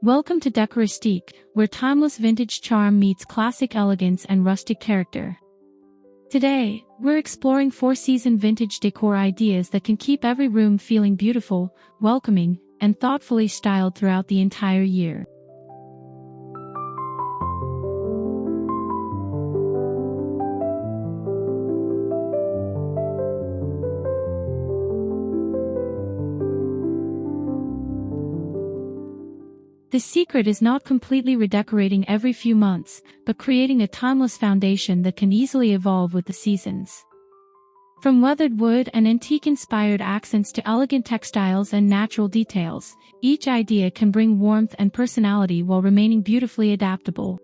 Welcome to Decoristique, where timeless vintage charm meets classic elegance and rustic character. Today, we're exploring four-season vintage decor ideas that can keep every room feeling beautiful, welcoming, and thoughtfully styled throughout the entire year. The secret is not completely redecorating every few months, but creating a timeless foundation that can easily evolve with the seasons. From weathered wood and antique-inspired accents to elegant textiles and natural details, each idea can bring warmth and personality while remaining beautifully adaptable.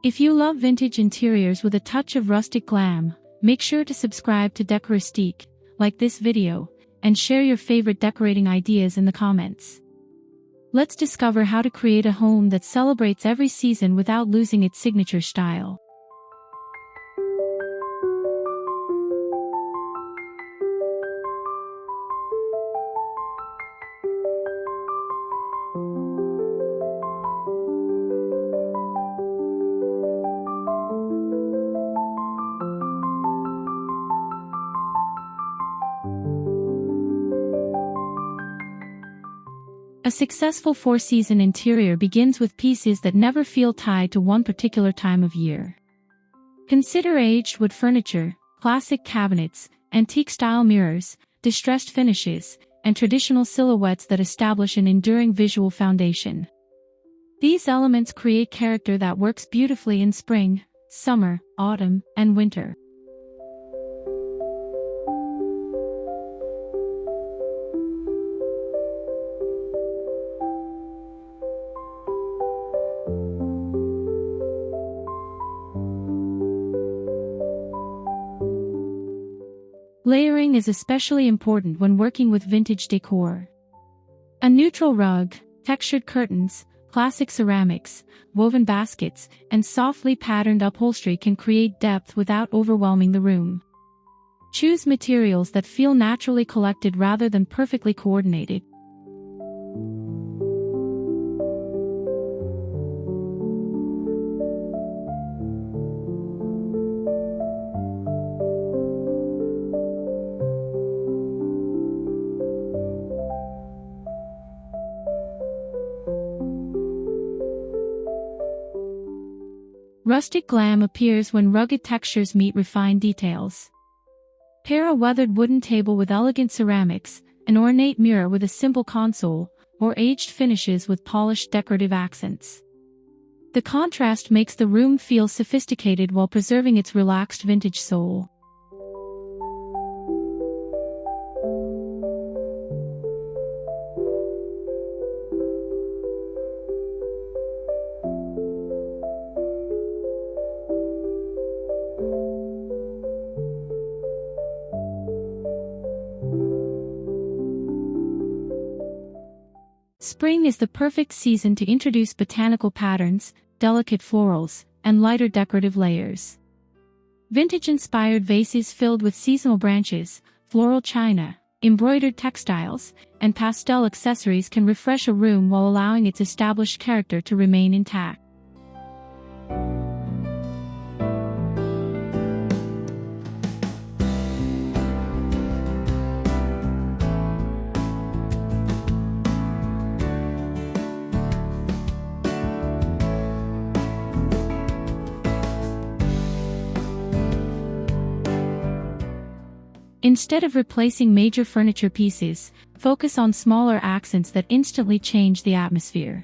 If you love vintage interiors with a touch of rustic glam, make sure to subscribe to Decoristique, like this video, and share your favorite decorating ideas in the comments. Let's discover how to create a home that celebrates every season without losing its signature style. A successful four-season interior begins with pieces that never feel tied to one particular time of year. Consider aged wood furniture, classic cabinets, antique-style mirrors, distressed finishes, and traditional silhouettes that establish an enduring visual foundation. These elements create character that works beautifully in spring, summer, autumn, and winter. Layering is especially important when working with vintage decor. A neutral rug, textured curtains, classic ceramics, woven baskets, and softly patterned upholstery can create depth without overwhelming the room. Choose materials that feel naturally collected rather than perfectly coordinated. Rustic glam appears when rugged textures meet refined details. Pair a weathered wooden table with elegant ceramics, an ornate mirror with a simple console, or aged finishes with polished decorative accents. The contrast makes the room feel sophisticated while preserving its relaxed vintage soul. Spring is the perfect season to introduce botanical patterns, delicate florals, and lighter decorative layers. Vintage-inspired vases filled with seasonal branches, floral china, embroidered textiles, and pastel accessories can refresh a room while allowing its established character to remain intact. Instead of replacing major furniture pieces, focus on smaller accents that instantly change the atmosphere.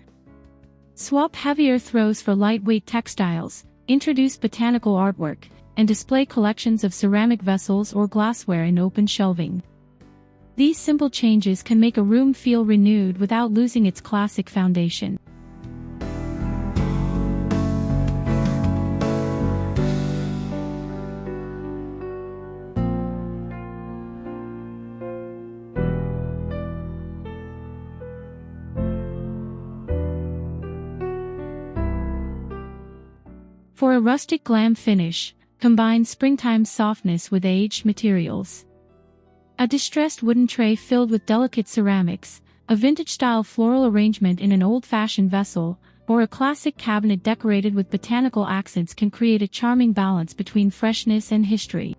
Swap heavier throws for lightweight textiles, introduce botanical artwork, and display collections of ceramic vessels or glassware in open shelving. These simple changes can make a room feel renewed without losing its classic foundation. For a rustic glam finish, combine springtime softness with aged materials. A distressed wooden tray filled with delicate ceramics, a vintage-style floral arrangement in an old-fashioned vessel, or a classic cabinet decorated with botanical accents can create a charming balance between freshness and history.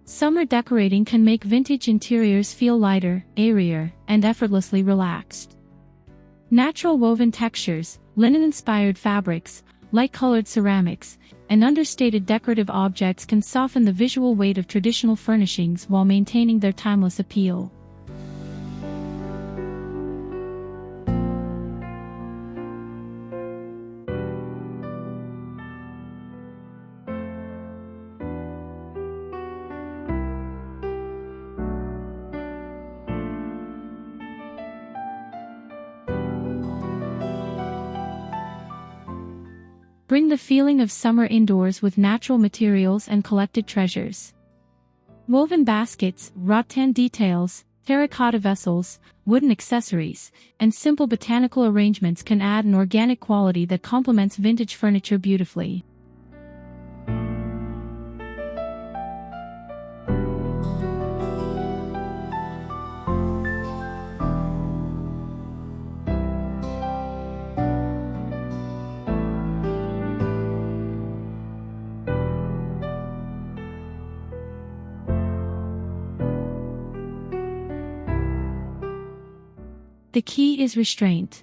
Summer decorating can make vintage interiors feel lighter, airier, and effortlessly relaxed. Natural woven textures, linen-inspired fabrics, light-colored ceramics, and understated decorative objects can soften the visual weight of traditional furnishings while maintaining their timeless appeal. Bring the feeling of summer indoors with natural materials and collected treasures. Woven baskets, rattan details, terracotta vessels, wooden accessories, and simple botanical arrangements can add an organic quality that complements vintage furniture beautifully. The key is restraint.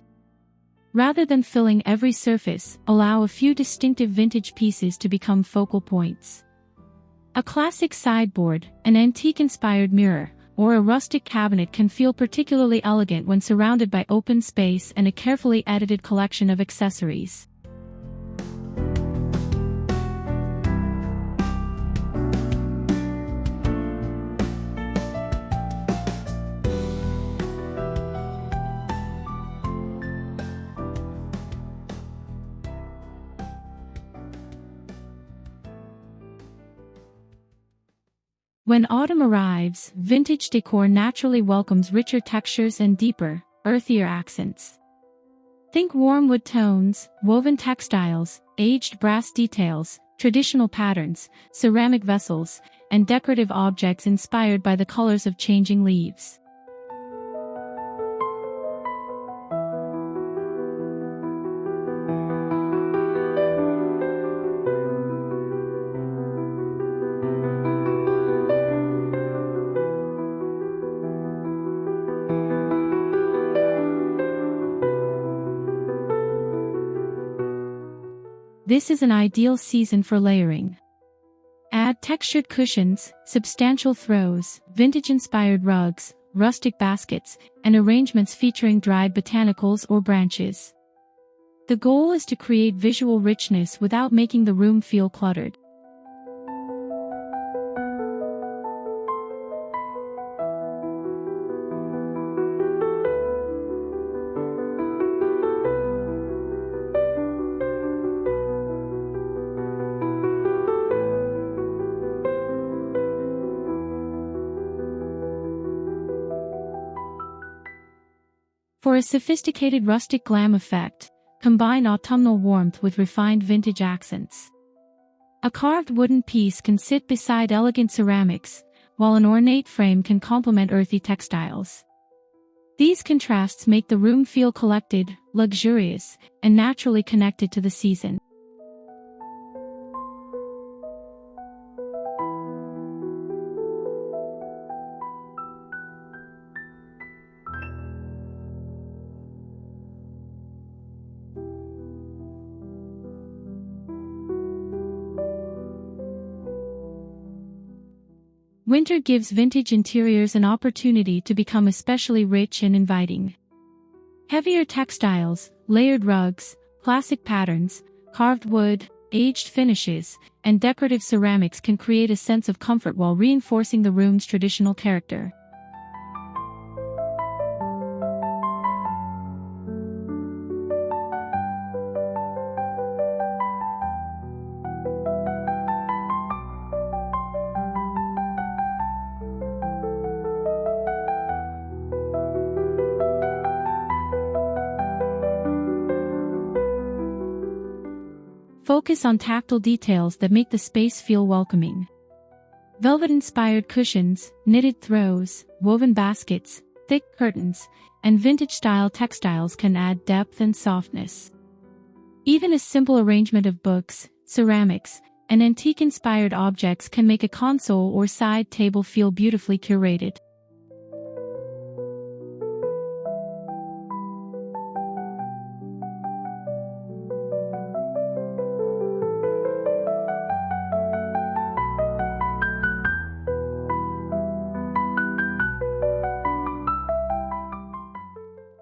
Rather than filling every surface, allow a few distinctive vintage pieces to become focal points. A classic sideboard, an antique-inspired mirror, or a rustic cabinet can feel particularly elegant when surrounded by open space and a carefully edited collection of accessories. When autumn arrives, vintage decor naturally welcomes richer textures and deeper, earthier accents. Think warm wood tones, woven textiles, aged brass details, traditional patterns, ceramic vessels, and decorative objects inspired by the colors of changing leaves. This is an ideal season for layering. Add textured cushions, substantial throws, vintage-inspired rugs, rustic baskets, and arrangements featuring dried botanicals or branches. The goal is to create visual richness without making the room feel cluttered. For a sophisticated rustic glam effect, combine autumnal warmth with refined vintage accents. A carved wooden piece can sit beside elegant ceramics, while an ornate frame can complement earthy textiles. These contrasts make the room feel collected, luxurious, and naturally connected to the season. Winter gives vintage interiors an opportunity to become especially rich and inviting. Heavier textiles, layered rugs, classic patterns, carved wood, aged finishes, and decorative ceramics can create a sense of comfort while reinforcing the room's traditional character. Focus on tactile details that make the space feel welcoming. Velvet-inspired cushions, knitted throws, woven baskets, thick curtains, and vintage-style textiles can add depth and softness. Even a simple arrangement of books, ceramics, and antique-inspired objects can make a console or side table feel beautifully curated.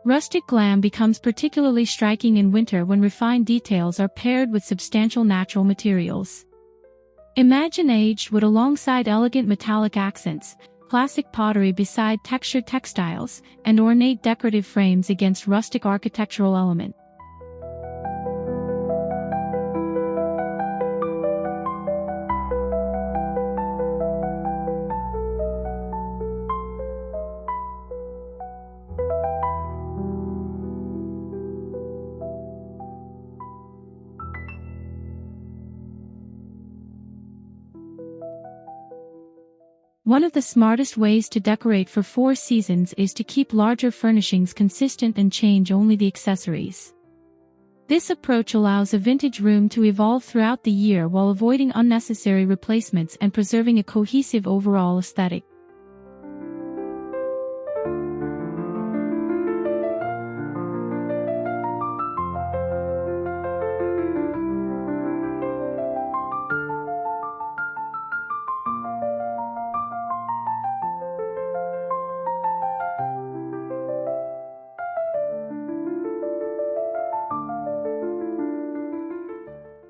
Rustic glam becomes particularly striking in winter when refined details are paired with substantial natural materials. Imagine aged wood alongside elegant metallic accents, classic pottery beside textured textiles, and ornate decorative frames against rustic architectural elements. One of the smartest ways to decorate for 4 seasons is to keep larger furnishings consistent and change only the accessories. This approach allows a vintage room to evolve throughout the year while avoiding unnecessary replacements and preserving a cohesive overall aesthetic.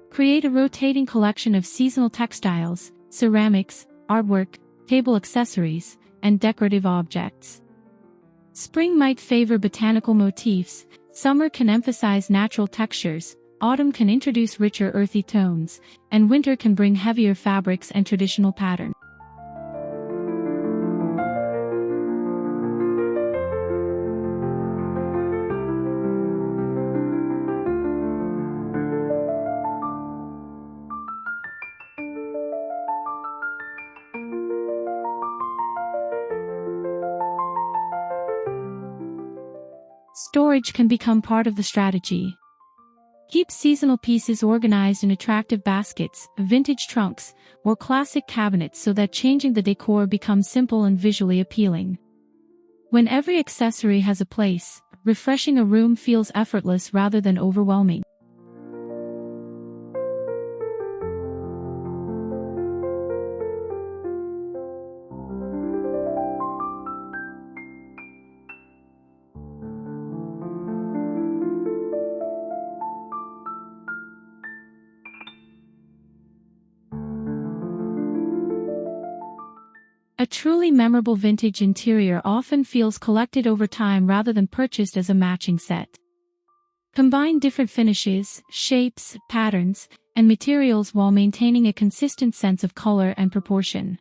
Create a rotating collection of seasonal textiles, ceramics, artwork, table accessories, and decorative objects. Spring might favor botanical motifs, summer can emphasize natural textures, autumn can introduce richer earthy tones, and winter can bring heavier fabrics and traditional patterns. Storage can become part of the strategy. Keep seasonal pieces organized in attractive baskets, vintage trunks, or classic cabinets so that changing the decor becomes simple and visually appealing. When every accessory has a place, refreshing a room feels effortless rather than overwhelming. A truly memorable vintage interior often feels collected over time rather than purchased as a matching set. Combine different finishes, shapes, patterns, and materials while maintaining a consistent sense of color and proportion.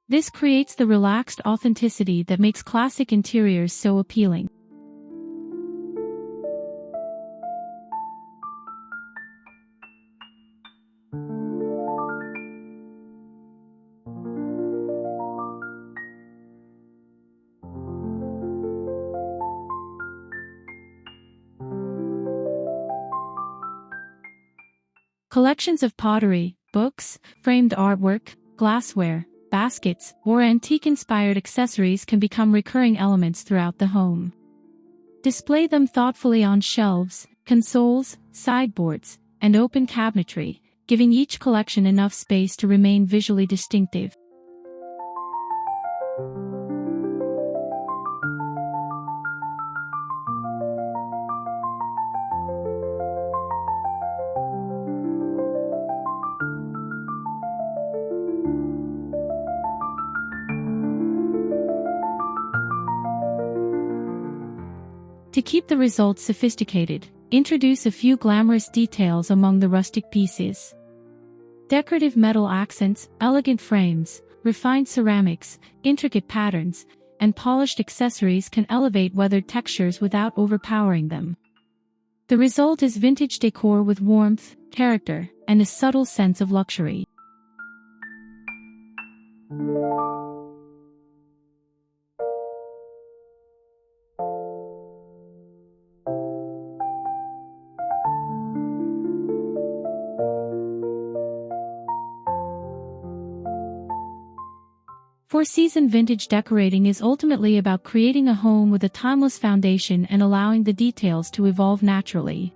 This creates the relaxed authenticity that makes classic interiors so appealing. Collections of pottery, books, framed artwork, glassware, baskets, or antique-inspired accessories can become recurring elements throughout the home. Display them thoughtfully on shelves, consoles, sideboards, and open cabinetry, giving each collection enough space to remain visually distinctive. To keep the results sophisticated, introduce a few glamorous details among the rustic pieces. Decorative metal accents, elegant frames, refined ceramics, intricate patterns, and polished accessories can elevate weathered textures without overpowering them. The result is vintage decor with warmth, character, and a subtle sense of luxury. Four-season vintage decorating is ultimately about creating a home with a timeless foundation and allowing the details to evolve naturally.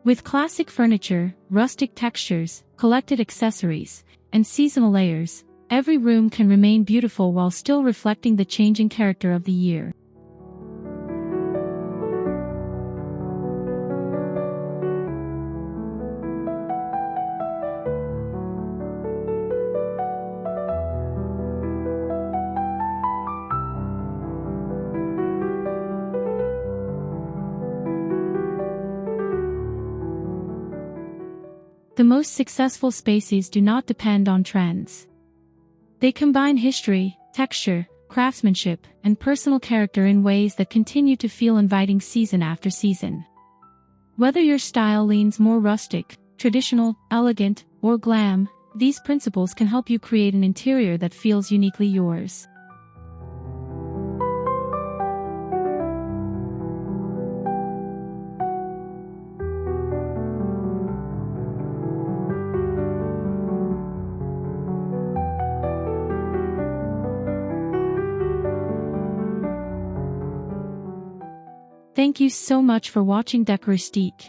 With classic furniture, rustic textures, collected accessories, and seasonal layers, every room can remain beautiful while still reflecting the changing character of the year. The most successful spaces do not depend on trends. They combine history, texture, craftsmanship, and personal character in ways that continue to feel inviting season after season. Whether your style leans more rustic, traditional, elegant, or glam, these principles can help you create an interior that feels uniquely yours. Thank you so much for watching Decoristique.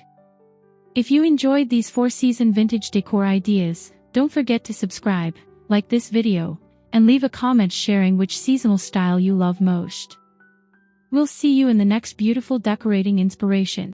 If you enjoyed these four-season vintage decor ideas, don't forget to subscribe, like this video, and leave a comment sharing which seasonal style you love most. We'll see you in the next beautiful decorating inspiration.